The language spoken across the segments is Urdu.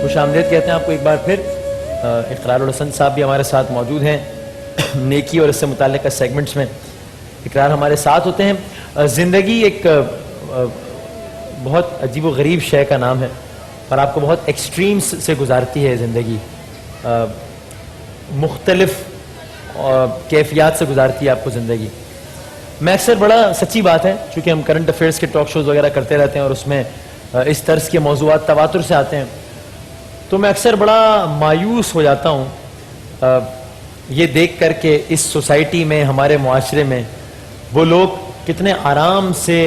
خوش آمدید کہتے ہیں آپ کو ایک بار پھر. اقرار الحسن صاحب بھی ہمارے ساتھ موجود ہیں نیکی اور اس سے متعلقہ سیگمنٹس میں. اقرار ہمارے ساتھ ہوتے ہیں. زندگی ایک بہت عجیب و غریب شے کا نام ہے اور آپ کو بہت ایکسٹریمز سے گزارتی ہے زندگی. مختلف کیفیات سے گزارتی ہے آپ کو زندگی. میں اکثر بڑا سچی بات ہے چونکہ ہم کرنٹ افیئرس کے ٹاک شوز وغیرہ کرتے رہتے ہیں اور اس میں اس طرز کے موضوعات تواتر سے آتے ہیں تو میں اکثر بڑا مایوس ہو جاتا ہوں یہ دیکھ کر کہ اس سوسائٹی میں ہمارے معاشرے میں وہ لوگ کتنے آرام سے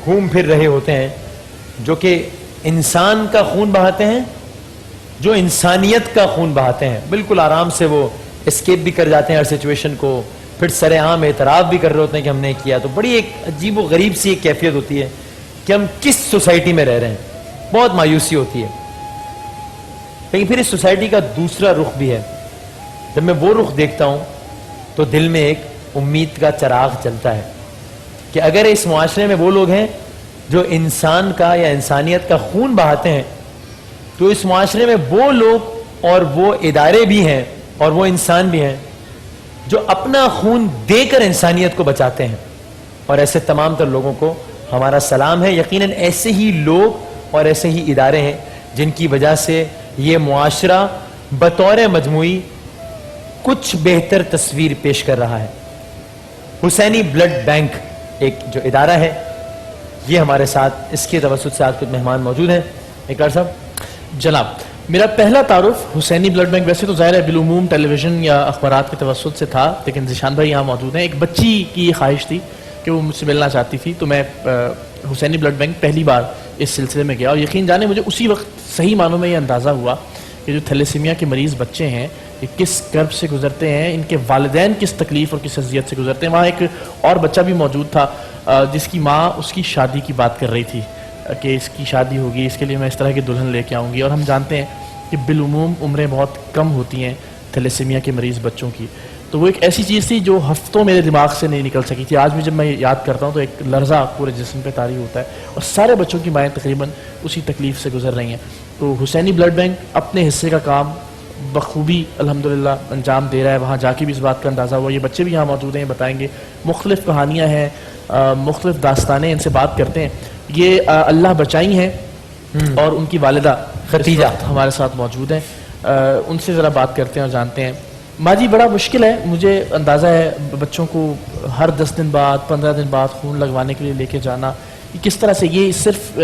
گھوم پھر رہے ہوتے ہیں جو کہ انسان کا خون بہاتے ہیں, جو انسانیت کا خون بہاتے ہیں. بالکل آرام سے وہ اسکیپ بھی کر جاتے ہیں ہر سچویشن کو, پھر سر عام اعتراف بھی کر رہے ہوتے ہیں کہ ہم نے کیا. تو بڑی ایک عجیب و غریب سی ایک کیفیت ہوتی ہے کہ ہم کس سوسائٹی میں رہ رہے ہیں. بہت مایوسی ہوتی ہے. لیکن پھر اس سوسائٹی کا دوسرا رخ بھی ہے. جب میں وہ رخ دیکھتا ہوں تو دل میں ایک امید کا چراغ جلتا ہے کہ اگر اس معاشرے میں وہ لوگ ہیں جو انسان کا یا انسانیت کا خون بہاتے ہیں تو اس معاشرے میں وہ لوگ اور وہ ادارے بھی ہیں اور وہ انسان بھی ہیں جو اپنا خون دے کر انسانیت کو بچاتے ہیں. اور ایسے تمام تر لوگوں کو ہمارا سلام ہے. یقیناً ایسے ہی لوگ اور ایسے ہی ادارے ہیں جن کی وجہ سے یہ معاشرہ بطور مجموعی کچھ بہتر تصویر پیش کر رہا ہے. حسینی بلڈ بینک ایک جو ادارہ ہے یہ ہمارے ساتھ اس کے توسط سے آج کچھ مہمان موجود ہیں. اقرار صاحب. جناب, میرا پہلا تعارف حسینی بلڈ بینک ویسے تو ظاہر ہے بالعموم ٹیلی ویژن یا اخبارات کے توسط سے تھا, لیکن ذیشان بھائی یہاں موجود ہیں. ایک بچی کی خواہش تھی کہ وہ مجھ سے ملنا چاہتی تھی, تو میں حسینی بلڈ بینک پہلی بار اس سلسلے میں گیا اور یقین جانے مجھے اسی وقت صحیح معنوں میں یہ اندازہ ہوا کہ جو تھیلیسیمیا کے مریض بچے ہیں یہ کس کرب سے گزرتے ہیں, ان کے والدین کس تکلیف اور کس اذیت سے گزرتے ہیں. وہاں ایک اور بچہ بھی موجود تھا جس کی ماں اس کی شادی کی بات کر رہی تھی کہ اس کی شادی ہوگی, اس کے لیے میں اس طرح کی دلہن لے کے آؤں گی. اور ہم جانتے ہیں کہ بالعموم عمریں بہت کم ہوتی ہیں تھیلیسیمیا کے مریض بچوں کی. تو وہ ایک ایسی چیز تھی جو ہفتوں میرے دماغ سے نہیں نکل سکی تھی. آج بھی جب میں یاد کرتا ہوں تو ایک لرزہ پورے جسم پہ طاری ہوتا ہے, اور سارے بچوں کی مائیں تقریباً اسی تکلیف سے گزر رہی ہیں. تو حسینی بلڈ بینک اپنے حصے کا کام بخوبی الحمدللہ انجام دے رہا ہے. وہاں جا کے بھی اس بات کا اندازہ ہوا. یہ بچے بھی یہاں موجود ہیں, یہ بتائیں گے. مختلف کہانیاں ہیں, مختلف داستانیں, ان سے بات کرتے ہیں. یہ اللہ بچائی ہیں اور ان کی والدہ خدیجہ ہمارے ساتھ موجود ہیں. ان سے ذرا بات کرتے ہیں اور جانتے ہیں. ماں جی, بڑا مشکل ہے, مجھے اندازہ ہے بچوں کو ہر 10 دن بعد 15 دن بعد خون لگوانے کے لیے لے کے جانا. کس طرح سے یہ صرف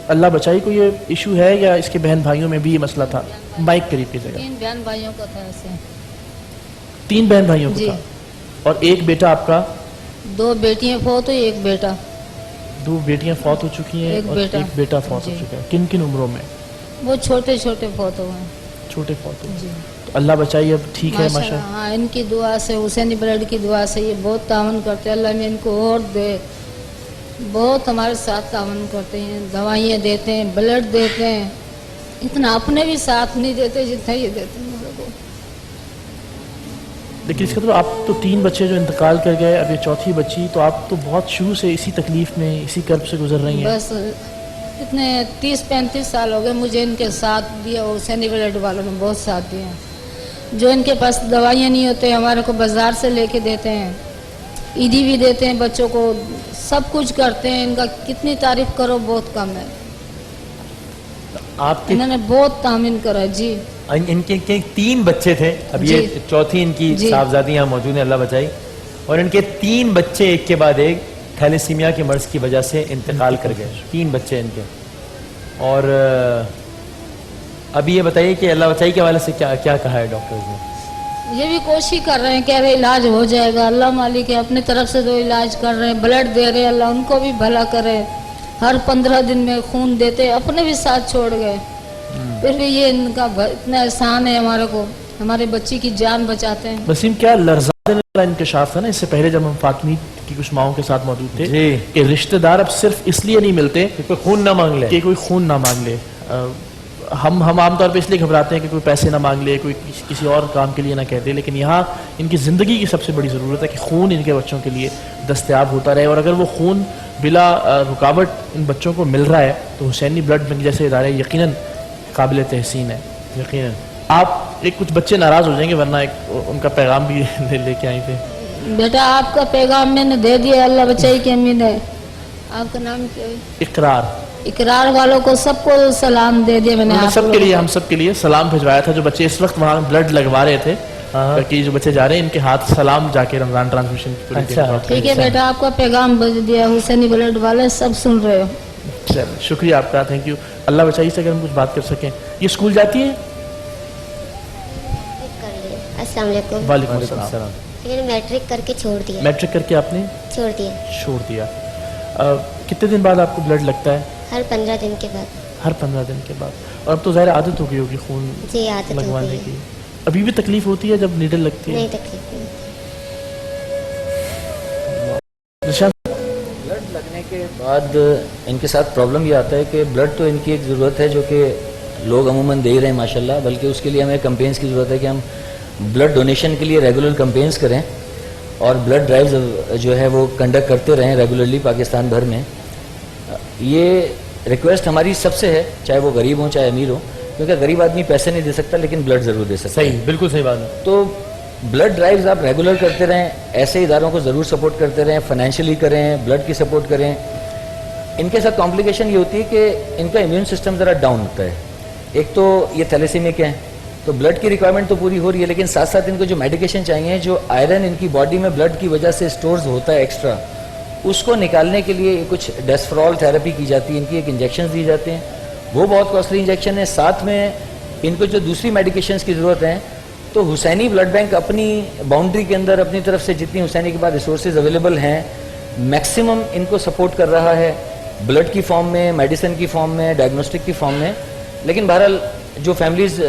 اللہ بچائی کو یہ ایشو ہے یا اس کے بہن بھائیوں میں بھی یہ مسئلہ تھا؟ مائک قریب کی جگہ. 3 بہن بھائیوں کا تھا ایسے. 3 بہن بھائیوں کا تھا اور ایک بیٹا آپ کا؟ 2 بیٹیاں فوت ہوئی, 1 بیٹا. 2 بیٹیاں فوت ہو چکی ہیں اور ایک بیٹا فوت ہو چکا ہے. کن کن عمروں میں؟ وہ چھوٹے چھوٹے فوت ہوئے ہیں. چھوٹے فوت ہوئے. تو اللہ بچائی اب ٹھیک ہے ماشاءاللہ. ہاں, ان کی دعا سے, حسینی بلڈ کی دعا سے یہ بہت تعاون کرتے ہیں. اللہ نے ان کو اور دے, بہت ہمارے ساتھ تعاون کرتے ہیں. دوائیاں دیتے ہیں, بلڈ دیتے ہیں. اتنا اپنے بھی ساتھ نہیں دیتے جتنا یہ دیتے ہیں لوگوں کو. لیکن اس کا تو آپ تو 3 بچے جو انتقال کر گئے, اب یہ چوتھی بچی, تو آپ تو بہت شروع سے اسی تکلیف میں, اسی کرب سے گزر رہی ہیں. بس اتنے 30-35 سال ہو گئے مجھے ان کے ساتھ دیا, اور حسینی بلڈ والوں نے بہت ساتھ دیا. جو ان کے پاس دوائیاں نہیں ہوتے ہمارے کو بازار سے لے کے دیتے ہیں, عیدی بھی دیتے ہیں بچوں کو, سب کچھ کرتے ہیں. ان کا کتنی تعریف کرو بہت کم ہے. آپ انہوں نے بہت تعاون کرا. جی, ان کے 3 بچے تھے, اب یہ چوتھی ان کی صاحبزادی یہاں موجود ہیں, اللہ بچائی. اور ان کے 3 بچے ایک کے بعد ایک تھیلیسیمیا کے مرض کی وجہ سے انتقال کر گئے. 3 بچے ان کے. اور ابھی یہ بتائیے کہ اللہ بچائی کے حوالے سے کیا کہا ہے ڈاکٹرز نے؟ یہ بھی کوشش کر رہے ہیں, کہہ رہے علاج ہو جائے گا. اللہ مالک ہے, اپنی طرف سے تو علاج کر رہے ہیں, بلڈ دے رہے ہیں. اللہ ان کو بھی بھلا کرے. ہر 15 دن میں خون دیتے, اپنے بھی ساتھ چھوڑ گئے. پھر بھی یہ ان کا اتنا احسان ہے ہمارے کو, ہمارے بچی کی جان بچاتے ہیں. وسیم, کیا لرزہ دینے والا انکشاف تھا نا اس سے پہلے جب ہم فاطمی کی کچھ ماؤں کے ساتھ موجود تھے کہ رشتہ دار اب صرف اس لیے نہیں ملتے کہ کوئی خون نہ مانگ لے, کہ کوئی خون نہ مانگ لے. ہم عام طور پہ اس لیے گھبراتے ہیں کہ کوئی پیسے نہ مانگ لے, کوئی کسی اور کام کے لیے نہ کہہ دے, لیکن یہاں ان کی زندگی کی سب سے بڑی ضرورت ہے کہ خون ان کے بچوں کے لیے دستیاب ہوتا رہے. اور اگر وہ خون بلا رکاوٹ ان بچوں کو مل رہا ہے تو حسینی بلڈ بینک جیسے ادارے یقیناً قابل تحسین ہے. یقیناً. آپ ایک کچھ بچے ناراض ہو جائیں گے ورنہ ایک ان کا پیغام بھی لے کے آئے تھے. بیٹا آپ کا پیغام میں نے دے دیا, اللہ بچائی کی امید ہے. آپ کا نام کیا ہے؟ اقرار. اقرار والوں کو سب کو سلام دے دیا میں نے. ہم سب کے لیے, ہم سب کے لیے سلام بھجوایا تھا. جو بچے اس وقت وہاں بلڈ لگوا رہے تھے, کہ جو بچے جا رہے ہیں ان کے ہاتھ سلام جا کے رمضان ٹرانسمیشن. اچھا ٹھیک ہے بیٹا, آپ کا پیغام بھیج دیا. حسینی بلڈ والے سب سن رہے ہو. چلو شکریہ آپ کا, تھینک یو. اللہ بچائی سے اگر ہم کچھ بات کر سکیں. یہ اسکول جاتی ہے؟ السلام علیکم. وعلیکم السلام. میں نے میٹرک کر کے چھوڑ دیا. میٹرک کر کے آپ نے چھوڑ دیا. کتنے دن بعد آپ کو بلڈ لگتا ہے؟ ہر 15 دن کے بعد. ہر 15 دن کے بعد. اور اب تو ظاہر عادت ہو گئی ہوگی خون جی عادت ہو لگوانے گئی. کی. ابھی بھی تکلیف ہوتی ہے جب نیڈل لگتی ہے؟ نہیں تکلیف نہیں. بلڈ لگنے کے بعد ان کے ساتھ پرابلم یہ آتا ہے کہ بلڈ تو ان کی ایک ضرورت ہے جو کہ لوگ عموماً دے ہی رہے ہیں ماشاءاللہ, بلکہ اس کے لیے ہمیں کمپینز کی ضرورت ہے کہ ہم بلڈ ڈونیشن کے لیے ریگولر کمپینز کریں اور بلڈ ڈرائیوز جو ہے وہ کنڈکٹ کرتے رہیں ریگولرلی پاکستان بھر میں. یہ ریکویسٹ ہماری سب سے ہے, چاہے وہ غریب ہوں چاہے امیر ہوں, کیونکہ غریب آدمی پیسے نہیں دے سکتا لیکن بلڈ ضرور دے سکتا ہے. صحیح, بالکل صحیح بات ہے. تو بلڈ ڈرائیوز آپ ریگولر کرتے رہیں, ایسے اداروں کو ضرور سپورٹ کرتے رہیں, فائنینشلی کریں, بلڈ کی سپورٹ کریں. ان کے ساتھ کمپلیکیشن یہ ہوتی ہے کہ ان کا امیون سسٹم ذرا ڈاؤن ہوتا ہے. ایک تو یہ تھیلیسیمک ہیں تو بلڈ کی ریکوائرمنٹ تو پوری ہو رہی ہے, لیکن ساتھ ساتھ ان کو جو میڈیکیشن چاہیے, جو آئرن ان کی باڈی میں بلڈ کی وجہ سے اسٹورز ہوتا ہے ایکسٹرا, اس کو نکالنے کے لیے کچھ ڈیسفرال تھراپی کی جاتی ہے. ان کی ایک انجیکشن دی جاتے ہیں, وہ بہت کاسٹلی انجیکشن ہے. ساتھ میں ان کو جو دوسری میڈیکیشنز کی ضرورت ہے, تو حسینی بلڈ بینک اپنی باؤنڈری کے اندر اپنی طرف سے جتنی حسینی کے بعد ریسورسز اویلیبل ہیں میکسیمم ان کو سپورٹ کر رہا ہے, بلڈ کی فارم میں, میڈیسن کی فارم میں, ڈائگنوسٹک کی فارم میں. لیکن بہرحال جو فیملیز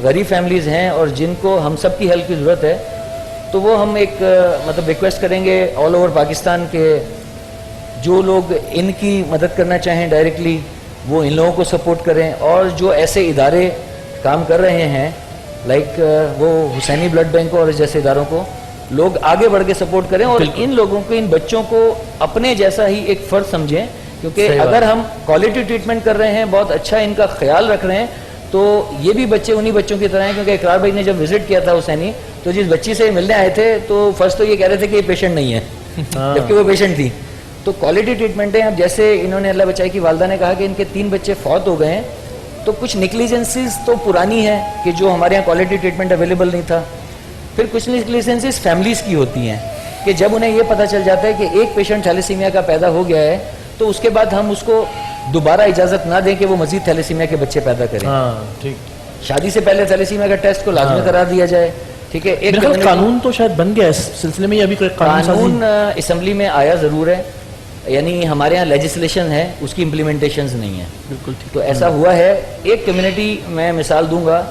غریب فیملیز ہیں اور جن کو ہم سب کی ہیلپ کی ضرورت ہے, تو وہ ہم ایک مطلب ریکویسٹ کریں گے آل اوور پاکستان کے جو لوگ ان کی مدد کرنا چاہیں ڈائریکٹلی وہ ان لوگوں کو سپورٹ کریں, اور جو ایسے ادارے کام کر رہے ہیں لائک وہ حسینی بلڈ بینک اور جیسے اداروں کو لوگ آگے بڑھ کے سپورٹ کریں, اور ان لوگوں کو, ان بچوں کو اپنے جیسا ہی ایک فرد سمجھیں. کیونکہ اگر ہم کوالٹی ٹریٹمنٹ کر رہے ہیں, بہت اچھا ان کا خیال رکھ رہے ہیں, تو یہ بھی بچے انہی بچوں کی طرح ہیں. کیونکہ اقرار بھائی نے جب وزٹ کیا تھا حسینی, تو جس بچی سے ملنے آئے تھے تو فرسٹ تو یہ کہہ رہے تھے کہ یہ پیشنٹ نہیں ہے, جبکہ وہ پیشنٹ تھی. تو کوالٹی ٹریٹمنٹ ہے. اب جیسے انہوں نے اللہ بچائی کی والدہ نے کہا کہ ان کے 3 بچے فوت ہو گئے ہیں, تو کچھ نیگلیجنسز تو پرانی ہے کہ جو ہمارے یہاں کوالٹی ٹریٹمنٹ اویلیبل نہیں تھا. پھر کچھ نیگلیجنسز فیملیز کی ہوتی ہیں کہ جب انہیں یہ پتہ چل جاتا ہے کہ ایک پیشنٹ تھیلیسیمیا کا پیدا ہو گیا ہے, تو اس کے بعد ہم اس کو دوبارہ اجازت نہ دیں کہ وہ مزید تھیلیسیمیا کے بچے پیدا کریں. ٹھیک, شادی سے پہلے تھیلیسیمیا کا ٹیسٹ کو لازمی قرار دیا جائے. ٹھیک ہے, ایک قانون تو شاید بن گیا اس سلسلے میں, ابھی کوئی قانون اسمبلی میں آیا ضرور ہے, یعنی ہمارے ہاں لیجسلیشن ہے, اس کی امپلیمنٹیشنز نہیں ہیں. بالکل ٹھیک. تو ایسا ہوا ہے. ایک کمیونٹی میں مثال دوں گا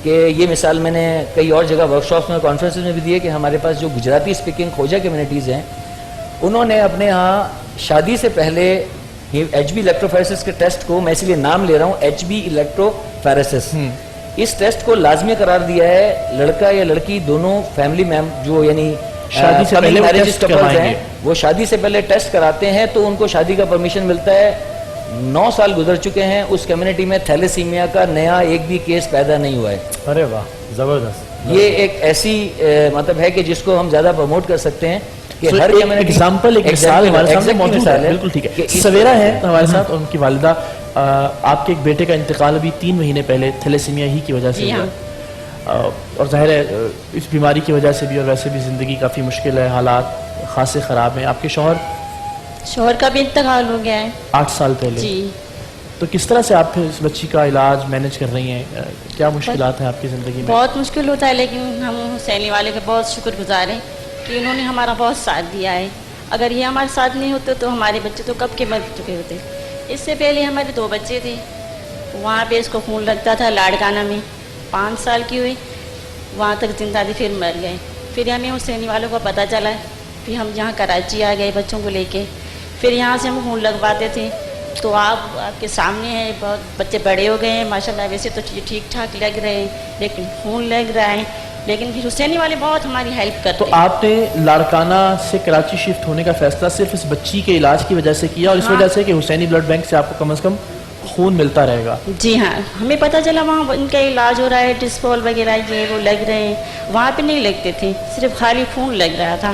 کہ یہ مثال میں نے کئی اور جگہ ورکشاپس میں, کانفرنسز میں بھی دی ہے, کہ ہمارے پاس جو گجراتی اسپیکنگ کھوجہ کمیونٹیز ہیں, انہوں نے اپنے ہاں شادی سے پہلے ایچ بی الیکٹروفیریسس کے ٹیسٹ کو, میں اس لیے نام لے رہا ہوں ایچ بی الیکٹروفیریسس, اس ٹیسٹ کو لازمی قرار دیا ہے. لڑکا یا لڑکی دونوں فیملی جو یعنی شادی سے پہلے ہیں, وہ شادی سے پہلے ٹیسٹ کراتے ہیں, تو ان کو شادی کا پرمیشن ملتا ہے. 9 سال گزر چکے ہیں, اس کمیونٹی میں تھیلیسیمیا کا نیا ایک بھی کیس پیدا نہیں ہوا ہے. ارے واہ, زبردست. یہ ایک ایسی مطلب ہے کہ جس کو ہم زیادہ پروموٹ کر سکتے ہیں کہ ہر ایگزامپل, ایک مثال ہمارے سامنے موجود ہے. بالکل ٹھیک ہے. سویرا ہے ہمارے ساتھ, ان کی والدہ, آپ کے ایک بیٹے کا انتقال ابھی 3 مہینے پہلے تھیلیسیمیا ہی کی وجہ سے ہوا, اور ظاہر ہے اس بیماری کی وجہ سے بھی اور ویسے بھی زندگی کافی مشکل ہے, حالات خاصے خراب ہیں. آپ کے شوہر کا بھی انتقال ہو گیا ہے 8 سال پہلے. جی. تو کس طرح سے آپ پھر اس بچی کا علاج مینیج کر رہی ہیں, کیا مشکلات ہیں آپ کی زندگی میں؟ بہت مشکل ہوتا ہے, لیکن ہم حسینی والے کے بہت شکر گزار ہیں کہ انہوں نے ہمارا بہت ساتھ دیا ہے. اگر یہ ہمارے ساتھ نہیں ہوتے تو ہمارے بچے تو کب کے مر چکے ہوتے. اس سے پہلے ہمارے 2 بچے تھے, وہاں پہ اس کو خون لگتا تھا لاڑکانہ میں, 5 سال کی ہوئی, وہاں تک زندہ تھی, پھر مر گئے. پھر ہمیں حسینی والوں کو پتہ چلا, پھر ہم یہاں کراچی آ گئے بچوں کو لے کے, پھر یہاں سے ہم خون لگواتے تھے. تو آپ کے سامنے ہیں, بہت بچے بڑے ہو گئے ہیں ماشاءاللہ, ویسے تو ٹھیک ٹھاک لگ رہے ہیں, لیکن خون لگ رہا ہے. لیکن پھر حسینی والے بہت ہماری ہیلپ کرتے ہیں. تو آپ نے لاڑکانہ سے کراچی شفٹ ہونے کا فیصلہ صرف اس بچی کے علاج کی وجہ سے کیا, اور اس وجہ سے کہ حسینی بلڈ بینک سے آپ کو کم از کم خون ملتا رہے گا. جی ہاں, ہمیں پتہ چلا وہاں ان کا علاج ہو رہا ہے, ڈسپول وغیرہ یہ وہ لگ رہے ہیں, وہاں پہ نہیں لگتے تھے, صرف خالی خون لگ رہا تھا.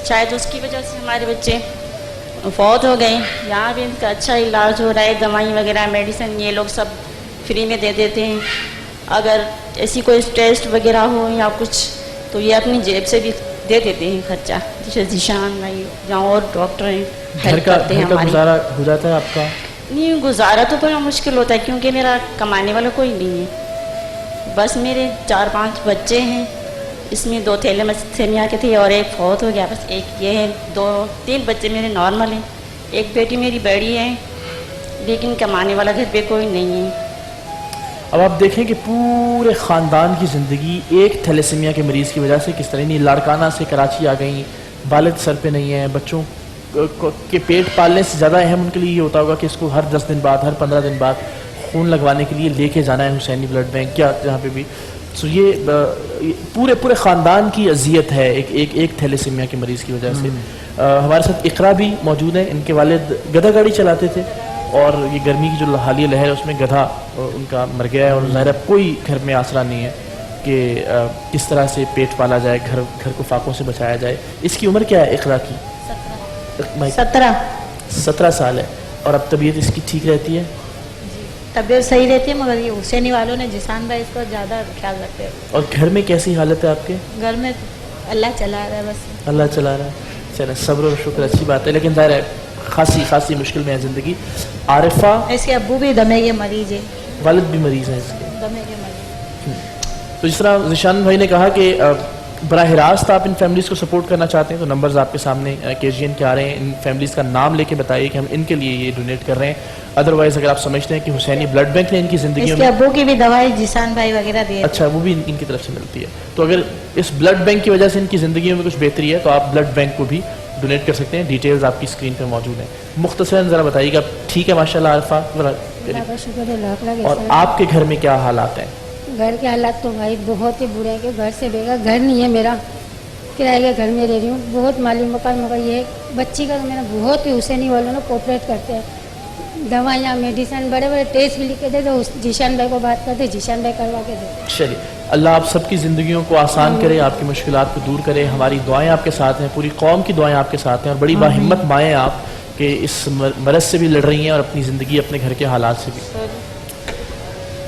شاید اس کی وجہ سے ہمارے بچے فوت ہو گئے. یہاں بھی ان کا اچھا علاج ہو رہا ہے, دوائی وغیرہ میڈیسن یہ لوگ سب فری میں دے دیتے ہیں. اگر ایسی کوئی ٹیسٹ وغیرہ ہو یا کچھ تو یہ اپنی جیب سے بھی دے دیتے ہیں خرچہ, جیسے ذیشان بھائی یا اور ڈاکٹر ہیں ہیلپ کرتے ہیں ہماری. گزارا ہو جاتا ہے آپ کا؟ نہیں, گزارا تو بڑا مشکل ہوتا ہے کیونکہ میرا کمانے والا کوئی نہیں ہے. بس میرے 4-5 بچے ہیں, اس میں 2 تھیلیمیا کے تھے اور ایک فوت ہو گیا. بس ایک یہ ہے, 2-3 بچے میرے نارمل ہیں. ایک بیٹی میری بڑی ہے لیکن کمانے والا گھر پہ کوئی نہیں ہے. اب آپ دیکھیں کہ پورے خاندان کی زندگی ایک تھیلیسیمیا کے مریض کی وجہ سے کس طرح, نہیں لاڑکانہ سے کراچی آ گئیں, والد سر پہ نہیں ہیں, بچوں کے پیٹ پالنے سے زیادہ اہم ان کے لیے یہ ہوتا ہوگا کہ اس کو ہر 10 دن بعد, ہر 15 دن بعد خون لگوانے کے لیے لے کے جانا ہے حسینی بلڈ بینک یا جہاں پہ بھی. سو یہ پورے خاندان کی اذیت ہے ایک تھیلیسیمیا کے مریض کی وجہ سے. ہمارے ساتھ اقرا بھی موجود ہیں, ان کے والد گدھا گاڑی چلاتے تھے اور یہ گرمی کی جو حالیہ لہر ہے اس میں گدھا ان کا مر گیا ہے, اور ظاہر ہے کوئی گھر میں آسرا نہیں ہے کہ کس طرح سے پیٹ پالا جائے, گھر کو فاقوں سے بچایا جائے. اس کی عمر کیا ہے اقرا کی؟ 17 سال ہے. اور اب طبیعت اس کی ٹھیک رہتی ہے؟ طبیعت صحیح رہتی ہے, مگر یہ حسینی والوں نے ذیشان بھائی اس کو زیادہ خیال رکھتے ہیں. اور گھر میں کیسی حالت ہے آپ کے؟ گھر میں اللہ چلا رہا ہے, بس اللہ چلا رہا ہے. چلیں, صبر و شکر اچھی بات ہے, لیکن ظاہر ہے خاصی مشکل میں ہے زندگی. عارفہ, اس کے ابو بھی دمے کے مریض ہے, والد بھی مریض ہیں اس کے. دمے کے مریض. تو جس طرح ذیشان بھائی نے کہا کہ براہ راست آپ ان فیملیز کو سپورٹ کرنا چاہتے ہیں تو نمبرز آپ کے سامنے KGN کے آ رہے ہیں. ان فیملیز کا نام لے کے بتائیے کہ ہم ان کے لیے یہ ڈونیٹ کر رہے ہیں. ادروائز اگر آپ سمجھتے ہیں کہ حسینی بلڈ بینک نے ان کی زندگیوں اس میں, کے ابو کی بھی دوائی ذیشان بھائی وغیرہ دیے, اچھا وہ بھی ان کی طرف سے ملتی ہے, تو اگر اس بلڈ بینک کی وجہ سے ان کی زندگیوں میں کچھ بہتری ہے تو آپ بلڈ بینک کو بھی ڈونیٹ کر سکتے ہیں. ڈیٹیلز آپ کی اسکرین پہ موجود ہیں. مختصراً ذرا بتائیے گا. ٹھیک ہے ماشاء اللہ عارفہ, اور آپ کے گھر میں کیا حالات ہیں؟ گھر کے حالات تو بھائی بہت ہی برے ہیں کہ گھر سے بے گھر, گھر نہیں ہے میرا, کرائے کے گھر میں رہ رہی ہوں. بہت مالی مکان مگر یہ ہے بچی کا تو میرا بہت ہی حسینی والوں نے کوپریٹ کرتے ہیں. دوائیاں میڈیسن بڑے ٹیسٹ بھی لکھ کے دے تو ذیشان بھائی کو بات کرتے, ذیشان بھائی کروا کے دے. چلیے, اللہ آپ سب کی زندگیوں کو آسان کرے, آپ کی مشکلات کو دور کرے. ہماری دعائیں آپ کے ساتھ ہیں, پوری قوم کی دعائیں آپ کے ساتھ ہیں, اور بڑی باہمت مائیں ہیں آپ کہ اس مرض سے بھی لڑ رہی ہیں اور اپنی زندگی اپنے گھر کے حالات سے بھی.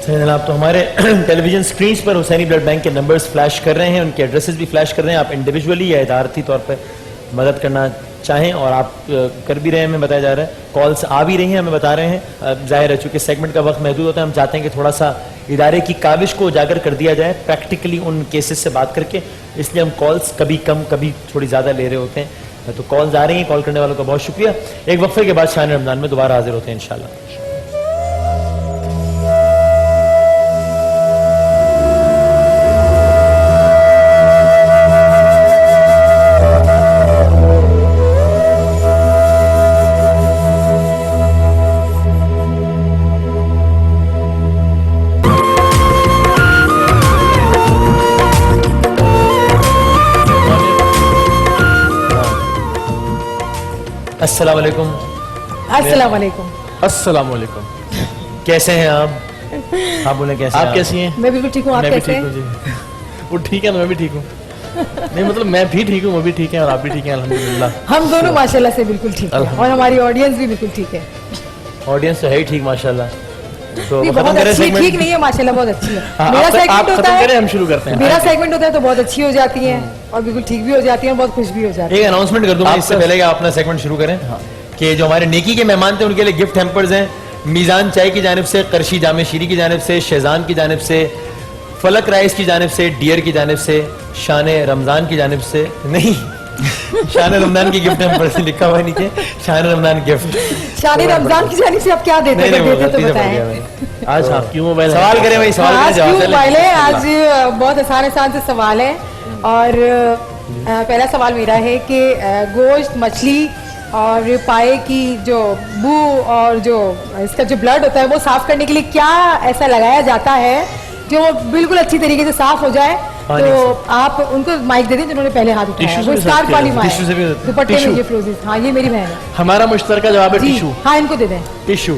جناب, تو ہمارے ٹیلی ویژن سکرینز پر حسینی بلڈ بینک کے نمبرز فلیش کر رہے ہیں, ان کے ایڈریسز بھی فلیش کر رہے ہیں. آپ انڈیویجولی یا ادارتی طور پہ مدد کرنا چاہیں اور آپ کر بھی رہے ہیں, ہمیں بتایا جا رہا ہے. کالس آ بھی رہی ہیں, ہمیں بتا رہے ہیں. ظاہر ہے چونکہ سیگمنٹ کا وقت محدود ہوتا ہے, ہم چاہتے ہیں کہ تھوڑا سا ادارے کی کاوش کو اجاگر کر دیا جائے پریکٹیکلی ان کیسز سے بات کر کے, اس لیے ہم کالس کبھی کم کبھی تھوڑی زیادہ لے رہے ہوتے ہیں. تو کالز آ رہی ہیں, کال کرنے والوں کا بہت شکریہ. ایک وقفے کے بعد شان رمضان میں دوبارہ حاضر ہوتے ہیں انشاءاللہ. السلام علیکم. السلام علیکم. السلام علیکم. کیسے ہیں آپ؟ آپ بولیں کیسے ہیں آپ؟ کیسی ہیں؟ میں بالکل ٹھیک ہوں, آپ کیسے ہیں؟ جی, وہ ٹھیک ہے, میں بھی ٹھیک ہوں. نہیں مطلب میں بھی ٹھیک ہوں, وہ بھی ٹھیک ہیں, اور آپ بھی ٹھیک ہیں الحمدللہ. ہم دونوں ماشاءاللہ سے بالکل ٹھیک ہیں, اور ہماری آڈینس بھی بالکل ٹھیک ہے. آڈینس تو ہے ہی ٹھیک ماشاءاللہ. تو بہت اچھی, ٹھیک نہیں ہے ماشاءاللہ, بہت اچھی ہے. میرا سیگمنٹ ہوتا ہے, ہم شروع کرتے ہیں. میرا سیگمنٹ ہوتا ہے تو بہت اچھی ہو جاتی ہیں اور بالکل ٹھیک بھی ہو جاتی ہیں, بہت خوش بھی ہو جاتی ہیں. ایک اناؤنسمنٹ کر دوں میں اس سے پہلے کہ آپ اپنا سیگمنٹ شروع کریں کہ جو ہمارے نیکی کے مہمان تھے ان کے لیے گفٹ ہیمپرز ہیں. میزان چائے کی جانب سے, قرشی جامع شیری کی جانب سے, شہزان کی جانب سے, فلک رائس کی جانب سے, ڈیئر کی جانب سے, شان رمضان کی جانب سے, نہیں شان رمضان کی گفٹ ہیمپرز لکھا ہوا ہے نیچے, شان رمضان گفٹ. شان رمضان کی جانب سے آپ کیا دیتے ہیں تو بتائیں. آج آپ کیوں موبائل سوال کریں بھائی, سوال آج کیوں موبائل ہے؟ آج بہت آسان سے سوال ہے, اور پہلا سوال میرا ہے کہ گوشت, مچھلی اور پائے کی جو بو اور جو اس کا جو بلڈ ہوتا ہے وہ صاف کرنے کے لیے کیا ایسا لگایا جاتا ہے جو وہ بالکل اچھی طریقے سے صاف ہو جائے؟ تو آپ ان کو مائک دے دیں جنہوں نے پہلے ہاتھ اٹھایا, وہ اسکارف والی مائک دوپٹے میں یہ فروزز. ہاں یہ میری بہن ہے. ہمارا مشترکہ جواب ہے ٹیشو. ہاں ان کو دے دیں ٹیشو.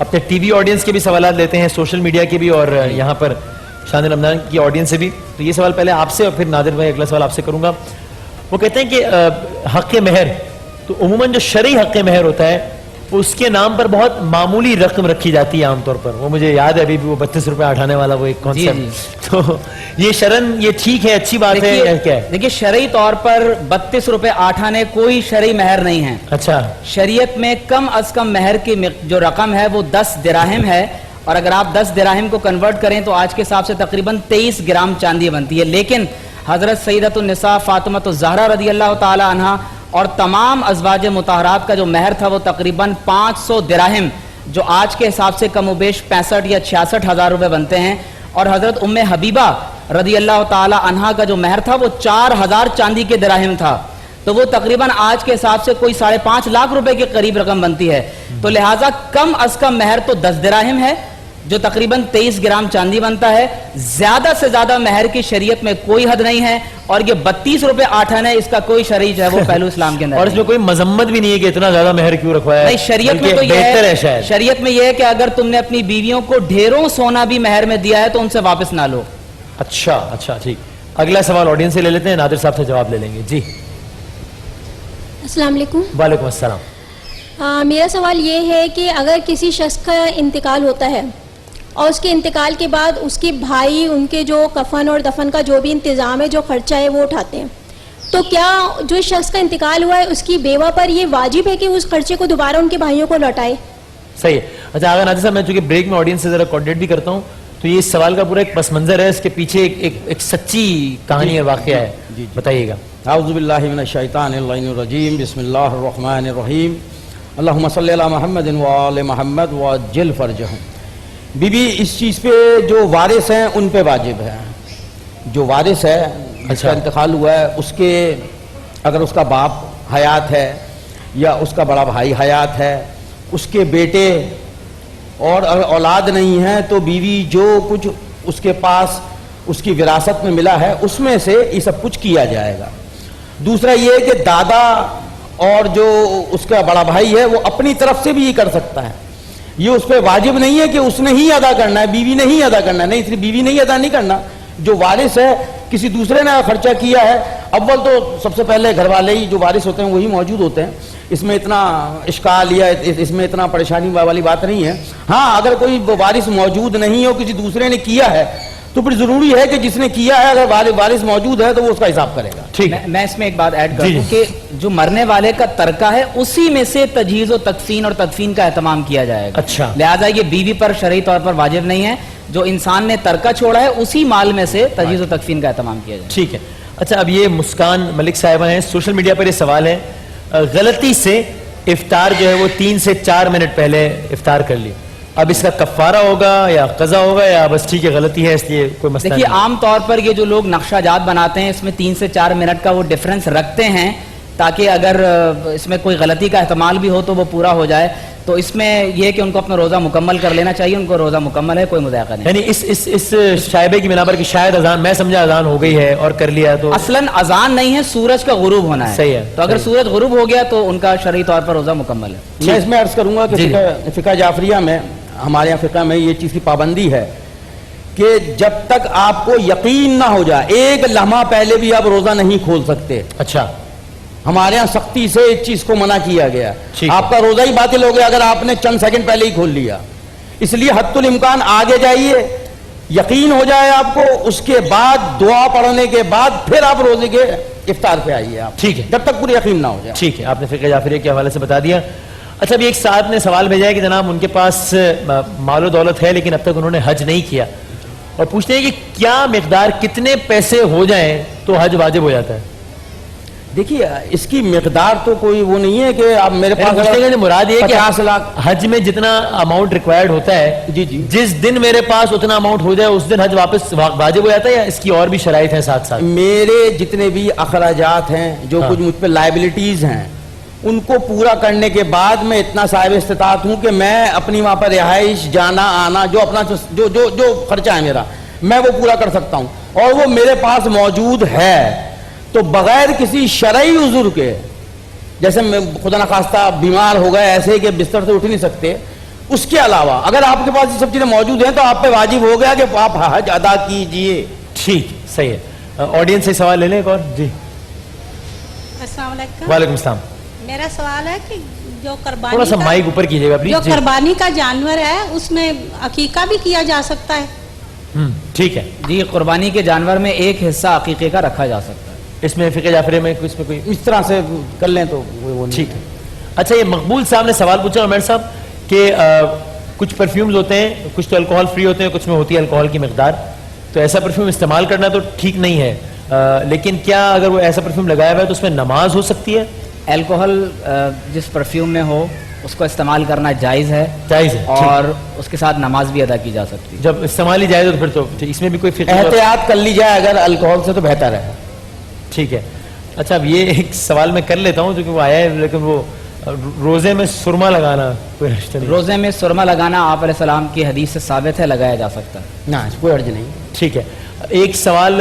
اپنے ٹی وی آڈینس کے بھی سوالات لیتے ہیں, سوشل میڈیا کے بھی, اور یہاں پر شان رمضان کی آڈینس سے بھی. تو یہ سوال پہلے آپ سے اور پھر نادر بھائی اگلا سوال آپ سے کروں گا. وہ کہتے ہیں کہ حق مہر, تو عموماً جو شرعی حق مہر ہوتا ہے اس کے نام پر بہت معمولی رقم رکھی جاتی ہے عام طور پر. وہ مجھے یاد ہے ابھی بھی وہ 32 روپے اٹھانے والا وہ ایک کانسیپٹ. تو یہ شرعن یہ ٹھیک ہے, اچھی بات ہے یا کیا ہے؟ دیکھیے شرعی طور پر 32 روپے آٹھانے کوئی شرعی مہر نہیں ہے. اچھا, شریعت میں کم از کم مہر کی جو رقم ہے وہ 10 دراہم ہے, اور اگر آپ 10 دراہم کو کنورٹ کریں تو آج کے حساب سے تقریباً 23 گرام چاندی بنتی ہے. لیکن حضرت سیدۃ النساء فاطمہ الزہرا رضی اللہ تعالی عنہا اور تمام ازواج مطہرات کا جو مہر تھا وہ تقریباً 500 دراہم, جو آج کے حساب سے کم و بیش 65 یا 66 ہزار روپے بنتے ہیں. اور حضرت ام حبیبہ رضی اللہ تعالی عنہا کا جو مہر تھا وہ 4000 چاندی کے دراہم تھا, تو وہ تقریباً آج کے حساب سے کوئی 5.5 لاکھ روپے کے قریب رقم بنتی ہے. تو لہٰذا کم از کم مہر تو 10 دراہم ہے جو تقریباً 23 گرام چاندی بنتا ہے. زیادہ سے زیادہ مہر کی شریعت میں کوئی حد نہیں ہے, اور یہ 32 روپے آٹھانا ہے اس کا کوئی شرعی جو ہے وہ پہلو اسلام کے اندر. اور اس میں کوئی مذمت بھی نہیں ہے کہ اتنا زیادہ مہر کیوں رکھوایا ہے. نہیں, شریعت میں تو یہ ہے, شریعت میں یہ ہے کہ اگر تم نے اپنی بیویوں کو ڈھیروں سونا بھی مہر میں دیا ہے تو ان سے واپس نہ لو. اچھا اچھا ٹھیک. اگلا سوال آڈینس سے لے لیتے ہیں, نادر صاحب سے جواب لے لیں گے. جی السلام علیکم. وعلیکم السلام. میرا سوال یہ ہے کہ اگر کسی شخص کا انتقال ہوتا ہے اور اس کے انتقال کے بعد اس کے بھائی ان کے جو کفن اور دفن کا جو بھی انتظام ہے, جو خرچہ ہے وہ اٹھاتے ہیں, تو کیا جو شخص کا انتقال ہوا ہے اس کی بیوہ پر یہ واجب ہے کہ اس خرچے کو دوبارہ ان کے بھائیوں کو لوٹائے؟ صحیح ہے. اچھا اگر نادر صاحب میں چونکہ بریک میں آڈینس سے ذرا کوآرڈینیٹ بھی کرتا ہوں, تو یہ اس سوال کا پورا ایک پس منظر ہے, اس کے پیچھے ایک سچی کہانی اور واقعہ ہے, بتائیے گا. اعوذ باللہ من الشیطان اللعین الرجیم, بسم اللہ الرحمن الرحیم, اللہم صلی علی محمد وآل محمد وعجل فرجہم. بی بی اس چیز پہ جو وارث ہیں ان پہ واجب ہے. جو وارث ہے جس کا انتقال ہوا ہے اس کے, اگر اس کا باپ حیات ہے یا اس کا بڑا بھائی حیات ہے, اس کے بیٹے اور اگر اولاد نہیں ہے تو بیوی جو کچھ اس کے پاس اس کی وراثت میں ملا ہے اس میں سے یہ سب کچھ کیا جائے گا. دوسرا یہ کہ دادا اور جو اس کا بڑا بھائی ہے وہ اپنی طرف سے بھی یہ کر سکتا ہے. یہ اس پہ واجب نہیں ہے کہ اس نے ہی ادا کرنا ہے, بیوی نے ہی ادا کرنا ہے. نہیں, صرف بیوی نے ہی ادا نہیں کرنا, جو وارث ہے کسی دوسرے نے خرچہ کیا ہے, اول تو سب سے پہلے گھر والے ہی جو وارث ہوتے ہیں وہی موجود ہوتے ہیں. اس میں اتنا اشکال یا اس میں اتنا پریشانی والی بات نہیں ہے. ہاں اگر کوئی وارث موجود نہیں ہو, کسی دوسرے نے کیا ہے, تو پھر ضروری ہے کہ جس نے کیا ہے اگر وارث موجود ہے تو وہ اس کا حساب کرے گا. ٹھیک, میں اس میں ایک بات ایڈ کر دوں کہ جو مرنے والے کا ترکہ ہے اسی میں سے تجہیز و تکفین اور تدفین کا اہتمام کیا جائے گا. اچھا, لہٰذا یہ بیوی پر شرعی طور پر واجب نہیں ہے, جو انسان نے ترکہ چھوڑا ہے اسی مال میں سے تجہیز و تکفین کا اہتمام کیا جائے. ٹھیک ہے. اچھا اب یہ مسکان ملک صاحبہ ہیں, سوشل میڈیا پر یہ سوال ہے, غلطی سے افطار جو ہے وہ 3 سے 4 منٹ پہلے افطار کر لی, اب اس کا کفارہ ہوگا یا قضا ہوگا یا بس ٹھیک ہے غلطی ہے اس لیے کوئی مسئلہ نہیں؟ دیکھیے عام طور پر یہ جو لوگ نقشہ جات بناتے ہیں اس میں 3 سے 4 منٹ کا وہ ڈفرنس رکھتے ہیں تاکہ اگر اس میں کوئی غلطی کا احتمال بھی ہو تو وہ پورا ہو جائے. تو اس میں یہ کہ ان کو اپنا روزہ مکمل کر لینا چاہیے, ان کو روزہ مکمل ہے, کوئی مذائقہ نہیں. یعنی اس شائبے کی بنا پر کہ شاید اذان, میں سمجھا اذان ہو گئی ہے اور کر لیا, تو اصلاً اذان نہیں ہے, سورج کا غروب ہونا ہے. صحیح ہے. تو اگر سورج غروب ہو گیا تو ان کا شرعی طور پر روزہ مکمل ہے. میں اس میں عرض کروں گا کہ فقہ جعفریہ میں, ہمارے یہاں فقہ میں یہ چیز کی پابندی ہے کہ جب تک آپ کو یقین نہ ہو جائے, ایک لمحہ پہلے بھی آپ روزہ نہیں کھول سکتے. اچھا, ہمارے یہاں سختی سے اس چیز کو منع کیا گیا. آپ کا روزہ ہی باطل ہو گیا اگر آپ نے چند سیکنڈ پہلے ہی کھول لیا. اس لیے حد الامکان آگے جائیے, یقین ہو جائے آپ کو, اس کے بعد دعا پڑھنے کے بعد پھر آپ روزے کے افطار پہ آئیے آپ. ٹھیک ہے, جب تک پوری یقین نہ ہو جائے. ٹھیک ہے, آپ نے فقہ جعفریہ کے حوالے سے بتا دیا. اچھا ابھی ایک صاحب نے سوال بھیجا ہے کہ جناب ان کے پاس مال و دولت ہے لیکن اب تک انہوں نے حج نہیں کیا, اور پوچھتے ہیں کہ کیا مقدار, کتنے پیسے ہو جائیں تو حج واجب ہو جاتا ہے؟ دیکھیے اس کی مقدار تو کوئی وہ نہیں ہے کہ آپ میرے پاس, مراد یہ کہ 50 لاکھ حج میں جتنا اماؤنٹ ریکوائرڈ ہوتا ہے, جی جی, جس دن میرے پاس اتنا اماؤنٹ ہو جائے اس دن حج واپس واجب ہو جاتا ہے, یا اس کی اور بھی شرائط ہیں ساتھ ساتھ؟ میرے جتنے بھی اخراجات ہیں, جو کچھ مجھ پہ لائبلٹیز ہیں, ان کو پورا کرنے کے بعد میں اتنا صاحب استطاعت ہوں کہ میں اپنی وہاں پر رہائش, جانا آنا, جو اپنا جو خرچہ ہے میرا, میں وہ پورا کر سکتا ہوں, اور وہ میرے پاس موجود ہے. تو بغیر کسی شرعی عذر کے, جیسے میں خدا نخواستہ بیمار ہو گئے ایسے کہ بستر سے اٹھ نہیں سکتے, اس کے علاوہ اگر آپ کے پاس یہ سب چیزیں موجود ہیں تو آپ پہ واجب ہو گیا کہ آپ حج ادا کیجئے. ٹھیک صحیح ہے. آڈینس سے سوال لے لیں ایک اور. جی السلام علیکم. وعلیکم السلام. میرا سوال ہے کہ جو قربانی تھوڑا سا مائک اوپر کیجیے گا پلیز. جو قربانی کا جانور ہے اس میں عقیقہ بھی کیا جا سکتا ہے؟ ٹھیک ہے. جی قربانی کے جانور میں ایک حصہ عقیقے کا رکھا جا سکتا ہے. اس میں فقہ جعفری میں اس میں کوئی اس طرح سے کر لیں تو وہ ٹھیک ہے. اچھا یہ مقبول صاحب نے سوال پوچھا عمر صاحب کہ کچھ پرفیومز ہوتے ہیں, کچھ تو الکوہول فری ہوتے ہیں, کچھ میں ہوتی ہے الکوہول کی مقدار, تو ایسا پرفیوم استعمال کرنا تو ٹھیک نہیں ہے, لیکن کیا اگر وہ ایسا پرفیوم لگایا ہوا ہے تو اس میں نماز ہو سکتی ہے؟ الکوہل جس پرفیوم میں ہو اس کو استعمال کرنا جائز ہے, اور اس کے ساتھ نماز بھی ادا کی جا سکتی ہے. جب استعمال ہی جائز تو پھر تو اس میں بھی کوئی فقہ احتیاط کر لی جائے اگر الکوہول سے تو بہتر ہے. ٹھیک ہے. اچھا اب یہ ایک سوال میں کر لیتا ہوں جو کہ وہ آیا ہے, لیکن وہ روزے میں سرما لگانا کوئی رشتہ نہیں. روزے میں سرما لگانا آپ علیہ السلام کی حدیث سے ثابت ہے, لگایا جا سکتا ہے. نہ کوئی حرج نہیں. ٹھیک ہے. ایک سوال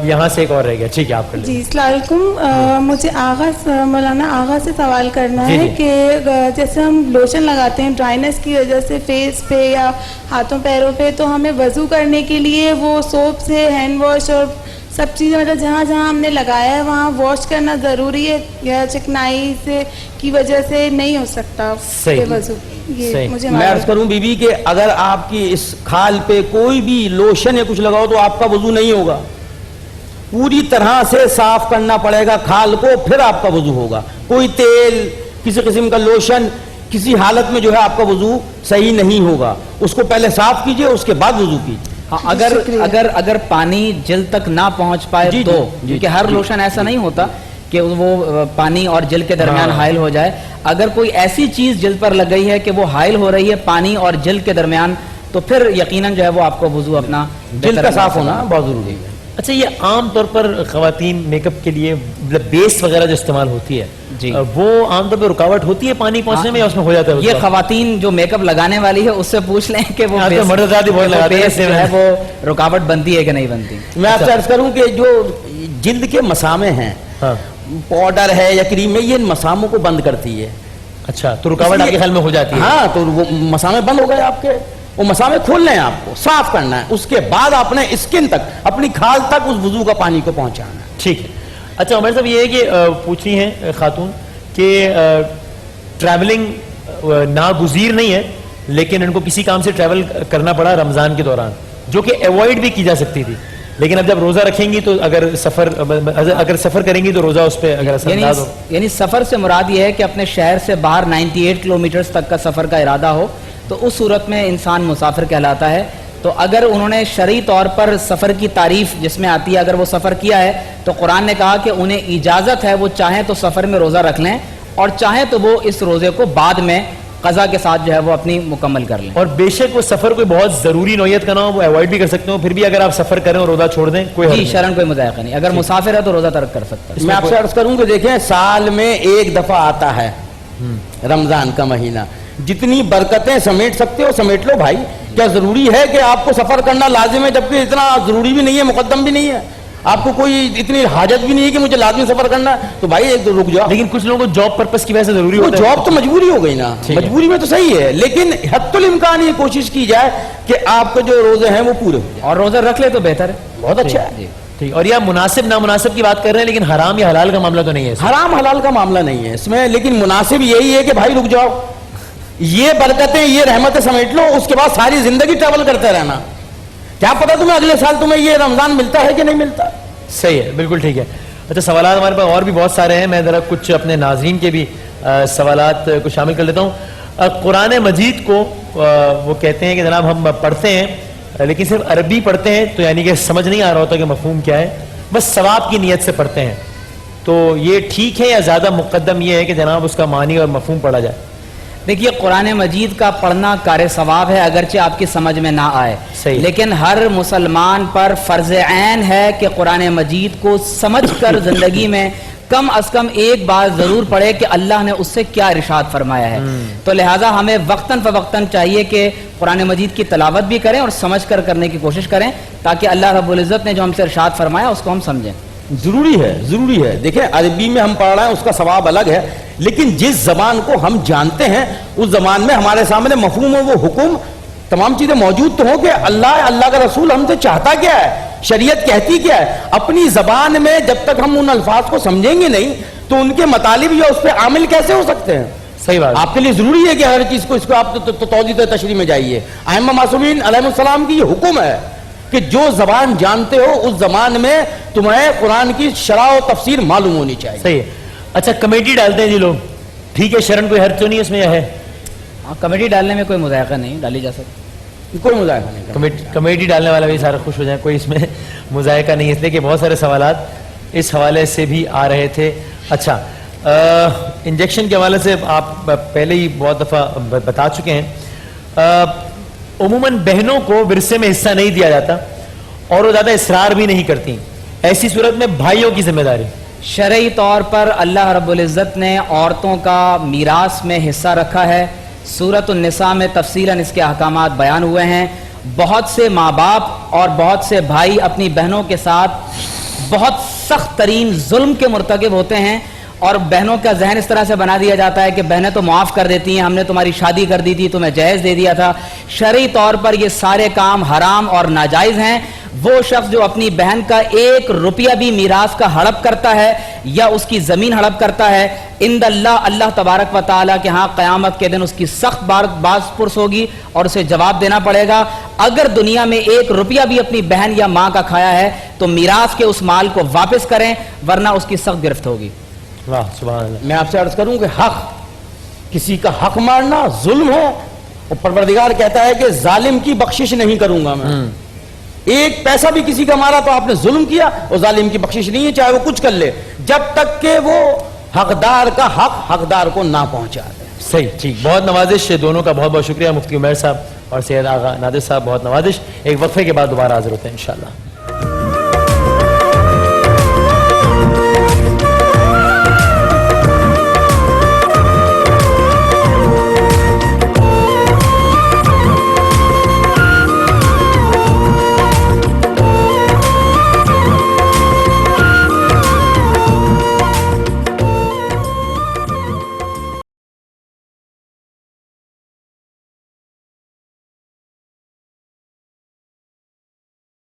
یہاں سے ایک اور رہ گیا. ٹھیک ہے آپ کر لیں. جی السلام علیکم. مجھے مولانا آغا سے سوال کرنا ہے کہ جیسے ہم لوشن لگاتے ہیں ڈرائنس کی وجہ سے فیس پہ یا ہاتھوں پیروں پہ, تو ہمیں وضو کرنے کے لیے وہ سوپ سے ہینڈ واش اور سب چیزیں مطلب جہاں جہاں ہم نے لگایا ہے وہاں واش کرنا ضروری ہے, یا چکنائی سے کی وجہ سے نہیں ہو سکتا وضو؟ میں عرض کروں بی بی کہ اگر آپ کی اس کھال پہ کوئی بھی لوشن یا کچھ لگاؤ تو آپ کا وضو نہیں ہوگا. پوری طرح سے صاف کرنا پڑے گا کھال کو, پھر آپ کا وضو ہوگا. کوئی تیل, کسی قسم کا لوشن کسی حالت میں جو ہے آپ کا وضو صحیح نہیں ہوگا. اس کو پہلے صاف کیجئے, اس کے بعد وضو کیجئے. اگر پانی جلد تک نہ پہنچ پائے تو, کیونکہ ہر لوشن ایسا نہیں ہوتا کہ وہ پانی اور جلد کے درمیان حائل ہو جائے. اگر کوئی ایسی چیز جلد پر لگ گئی ہے کہ وہ حائل ہو رہی ہے پانی اور جلد کے درمیان, تو پھر یقیناً جو ہے وہ آپ کو وضو اپنا جلد کا صاف ہونا بہت ضروری ہے. اچھا یہ عام طور پر خواتین میک اپ کے لیے بیس وغیرہ جو استعمال ہوتی ہے جی وہ عام طور پہ رکاوٹ ہوتی ہے پانی پہنچنے میں, یا اس میں ہو جاتا ہے؟ یہ خواتین جو میک اپ لگانے والی ہے اس سے پوچھ لیں کہ وہ رکاوٹ بنتی ہے کہ نہیں بنتی. میں آپ سے عرض کروں کہ جو جلد کے مسامے ہیں, پاؤڈر ہے یا کریم ہے, یہ ان مساموں کو بند کرتی ہے. اچھا تو رکاوٹ آپ کے خیال میں ہو جاتی ہے؟ ہاں تو وہ مسامے بند ہو گئے آپ کے, وہ مسامے کھولنے ہیں, آپ کو صاف کرنا ہے, اس کے بعد اپنے اسکن تک, اپنی کھال تک اس وضو کا پانی کو پہنچانا ہے. ٹھیک ہے. اچھا عمر صاحب یہ ہے کہ پوچھ رہی ہیں خاتون کہ ٹریولنگ ناگزیر نہیں ہے, لیکن ان کو کسی کام سے ٹریول کرنا پڑا رمضان کے دوران, جو کہ ایوائڈ بھی کی جا سکتی تھی, لیکن اب جب روزہ رکھیں گی تو اگر سفر کریں گی تو روزہ اس پہ اگر اثر انداز ہو. یعنی سفر سے مراد یہ ہے کہ اپنے شہر سے باہر 98 کلومیٹرز تک کا سفر کا ارادہ ہو, تو اس صورت میں انسان مسافر کہلاتا ہے. تو اگر انہوں نے شرعی طور پر سفر کی تعریف جس میں آتی ہے, اگر وہ سفر کیا ہے تو قرآن نے کہا کہ انہیں اجازت ہے, وہ چاہیں تو سفر میں روزہ رکھ لیں, اور چاہیں تو وہ اس روزے کو بعد میں قضا کے ساتھ جو ہے وہ اپنی مکمل کر لیں. اور بے شک وہ سفر کوئی بہت ضروری نوعیت کا نہ ہو, وہ ایوائڈ بھی کر سکتے ہو, پھر بھی اگر آپ سفر کریں اور روزہ چھوڑ دیں کوئی شرعن کوئی مذائقہ نہیں. اگر مسافر ہے تو روزہ ترک کر سکتا ہے. میں آپ سے عرض کروں کہ دیکھیں سال میں ایک دفعہ آتا ہے رمضان کا مہینہ, جتنی برکتیں سمیٹ سکتے ہو سمیٹ لو بھائی. کیا ضروری ہے کہ آپ کو سفر کرنا لازم ہے, جبکہ اتنا ضروری بھی نہیں ہے, مقدم بھی نہیں ہے, آپ کو کوئی اتنی حاجت بھی نہیں ہے کہ مجھے لازمی سفر کرنا ہے, تو بھائی ایک دو رک جاؤ. لیکن کچھ لوگوں کو جاب پرپس کی وجہ سے ضروری ہوتا ہے. جاب تو مجبوری ہو گئی نا, مجبوری میں تو صحیح ہے, لیکن حتی الامکان یہ کوشش کی جائے کہ آپ کے جو روزے ہیں وہ پورے ہو جائیں, اور روزہ رکھ لے تو بہتر ہے, بہت اچھا ہے. ٹھیک. اور یہ مناسب نامناسب کی بات کر رہے ہیں, لیکن حرام یا حلال کا معاملہ تو نہیں ہے. حرام حلال کا معاملہ نہیں ہے اس میں, لیکن مناسب یہی ہے کہ بھائی رک جاؤ, یہ برکتیں یہ رحمتیں سمیٹ لو, اس کے بعد ساری زندگی ٹریول کرتے رہنا. کیا پتا تمہیں اگلے سال تمہیں یہ رمضان ملتا ہے کہ نہیں ملتا. صحیح ہے, بالکل ٹھیک ہے. اچھا سوالات ہمارے پاس اور بھی بہت سارے ہیں, میں ذرا کچھ اپنے ناظرین کے بھی سوالات کو شامل کر لیتا ہوں. قرآن مجید کو وہ کہتے ہیں کہ جناب ہم پڑھتے ہیں لیکن صرف عربی پڑھتے ہیں, تو یعنی کہ سمجھ نہیں آ رہا ہوتا کہ مفہوم کیا ہے, بس ثواب کی نیت سے پڑھتے ہیں, تو یہ ٹھیک ہے یا زیادہ مقدم یہ ہے کہ جناب اس کا معنی اور مفہوم پڑھا جائے؟ دیکھیے قرآن مجید کا پڑھنا کار ثواب ہے, اگرچہ آپ کی سمجھ میں نہ آئے, لیکن ہر مسلمان پر فرض عین ہے کہ قرآن مجید کو سمجھ کر زندگی میں کم از کم ایک بار ضرور پڑھے کہ اللہ نے اس سے کیا ارشاد فرمایا ہے. تو لہٰذا ہمیں وقتاً فوقتاً چاہیے کہ قرآن مجید کی تلاوت بھی کریں اور سمجھ کر کرنے کی کوشش کریں, تاکہ اللہ رب العزت نے جو ہم سے ارشاد فرمایا اس کو ہم سمجھیں. ضروری ہے. دیکھیں عربی میں ہم پڑھ رہے ہیں اس کا ثواب الگ ہے, لیکن جس زبان کو ہم جانتے ہیں اس زبان میں ہمارے سامنے مفہوم و وہ حکم تمام چیزیں موجود تو ہوں کہ اللہ کا رسول ہم سے چاہتا کیا ہے, شریعت کہتی کیا ہے. اپنی زبان میں جب تک ہم ان الفاظ کو سمجھیں گے نہیں تو ان کے مطالب یا اس پہ عامل کیسے ہو سکتے ہیں. صحیح بات. آپ کے لیے ضروری ہے کہ ہر چیز کو اس کو آپ توضیح تشریح میں جائیے. ائمہ معصومین علیہ السلام کی یہ حکم ہے کہ جو زبان جانتے ہو اس زبان میں تمہیں قرآن کی شرح و تفسیر معلوم ہونی چاہیے. صحیح ہے. اچھا کمیٹی ڈالتے ہیں جی لوگ, ٹھیک ہے, شرن کوئی حرج تو نہیں اس میں ہے؟ کمیٹی ڈالنے میں کوئی مذائقہ نہیں, ڈالی جا سکتی, کوئی مذائقہ نہیں. کمیٹی ڈالنے والا بھی سارے خوش ہو جائیں, کوئی اس میں مذائقہ نہیں, اس لیے کہ بہت سارے سوالات اس حوالے سے بھی آ رہے تھے. اچھا انجیکشن کے حوالے سے آپ پہلے ہی بہت دفعہ بتا چکے ہیں. عموماً بہنوں کو ورثے میں حصہ نہیں دیا جاتا اور وہ زیادہ اصرار بھی نہیں کرتی, ایسی صورت میں بھائیوں کی ذمہ داری. شرعی طور پر اللہ رب العزت نے عورتوں کا میراث میں حصہ رکھا ہے. سورۃ النساء میں تفصیلاً اس کے احکامات بیان ہوئے ہیں. بہت سے ماں باپ اور بہت سے بھائی اپنی بہنوں کے ساتھ بہت سخت ترین ظلم کے مرتکب ہوتے ہیں اور بہنوں کا ذہن اس طرح سے بنا دیا جاتا ہے کہ بہنیں تو معاف کر دیتی ہیں, ہم نے تمہاری شادی کر دی تھی, تمہیں جہیز دے دیا تھا. شرعی طور پر یہ سارے کام حرام اور ناجائز ہیں. وہ شخص جو اپنی بہن کا 1 روپیہ بھی میراث کا ہڑپ کرتا ہے یا اس کی زمین ہڑپ کرتا ہے, عند اللہ تبارک و تعالیٰ کے ہاں قیامت کے دن اس کی سخت باز پرس ہوگی اور اسے جواب دینا پڑے گا. اگر دنیا میں 1 روپیہ بھی اپنی بہن یا ماں کا کھایا ہے تو میراث کے اس مال کو واپس کریں ورنہ اس کی سخت گرفت ہوگی. واہ سبحان اللہ. میں آپ سے عرض کروں کہ حق, کسی کا حق مارنا ظلم ہے, اور پروردگار کہتا ہے کہ ظالم کی بخشش نہیں کروں گا میں. 1 پیسہ بھی کسی کا مارا تو آپ نے ظلم کیا, اور ظالم کی بخشش نہیں ہے چاہے وہ کچھ کر لے, جب تک کہ وہ حقدار کا حق حقدار کو نہ پہنچا دے. صحیح, ٹھیک, بہت نوازش دونوں کا, بہت بہت شکریہ مفتی عمیر صاحب اور سید آغا نادر صاحب, بہت نوازش. ایک وقفے کے بعد دوبارہ حاضر ہوتے ہیں انشاءاللہ.